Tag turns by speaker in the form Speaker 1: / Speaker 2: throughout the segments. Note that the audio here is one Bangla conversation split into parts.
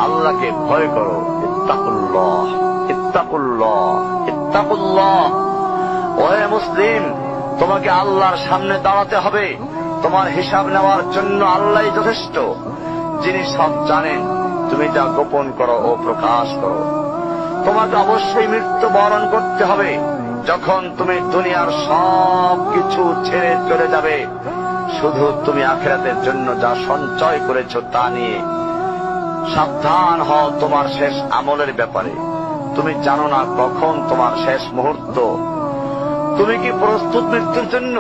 Speaker 1: আল্লাহকে ভয় করো। ইত্তাকুল্লাহ, ইত্তাকুল্লাহ, ইত্তাকুল্লাহ। ওহে মুসলিম, তোমাকে আল্লাহর সামনে দাঁড়াতে হবে। তোমার হিসাব নেওয়ার জন্য আল্লাহই যথেষ্ট, যিনি সব জানেন। তুমি যা গোপন করো ও প্রকাশ করো। তোমাকে অবশ্যই মৃত্যু বরণ করতে হবে। যখন তুমি দুনিয়ার সব কিছু ছেড়ে চলে যাবে, শুধু তুমি আখিরাতের জন্য যা সঞ্চয় করেছো তা নিয়ে সাবধান হও তোমার শেষ আমলের ব্যাপারে। তুমি জানো না কখন তোমার শেষ মুহূর্ত। তুমি কি প্রস্তুত মৃত্যুর জন্য?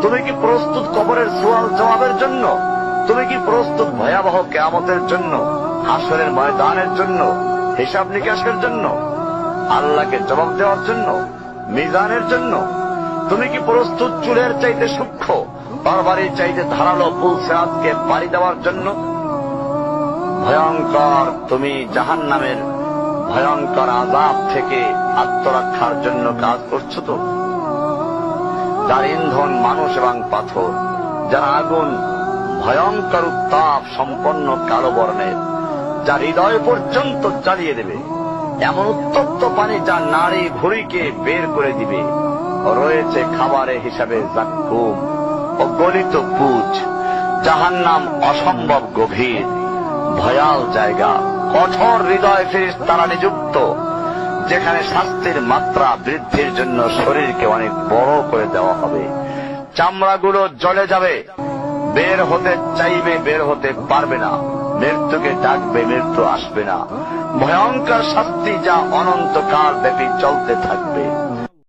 Speaker 1: তুমি কি প্রস্তুত কবরের সওয়াল জবাবের জন্য? তুমি কি প্রস্তুত ভয়াবহ কিয়ামতের জন্য, হাসরের ময়দানের জন্য, হিসাব নিকাশের জন্য, আল্লাহকে জবাব দেওয়ার জন্য, মিজানের জন্য? তুমি কি প্রস্তুত চুলের চাইতে সূক্ষ্ম, তরবারির চাইতে ধারালো পুলসিরাতকে পাড়ি দেওয়ার জন্য? ভয়ঙ্কর তুমি জাহান্নামের ভয়ঙ্কর আযাব থেকে আত্মরক্ষার জন্য কাজ করছো তো? যার ইন্ধন মানুষ এবং পাথর, যার আগুন ভয়ঙ্কর উত্তাপ সম্পন্ন কালো বর্ণের, যা হৃদয় পর্যন্ত জ্বালিয়ে দেবে, এমন উত্তপ্ত পানি যা নাড়ি ভুঁড়িকে বের করে দিবে। রয়েছে খাবারে হিসাবে জাক্কুম ও গলিত পুঁজ। জাহান্নাম অসম্ভব গভীর, ভয়াল জায়গা, কঠোর হৃদয় ফেরেশতারা নিযুক্ত, যেখানে শাস্তির মাত্রা বৃদ্ধির জন্য শরীরকে অনেক বড় করে দেওয়া হবে। চামড়াগুলো জ্বলে যাবে, বের হতে চাইবে, বের হতে পারবে না। মৃত্যুকে ডাকবে, মৃত্যু আসবে না। ভয়ঙ্কর শাস্তি যা অনন্তকাল ব্যাপী চলতে থাকবে।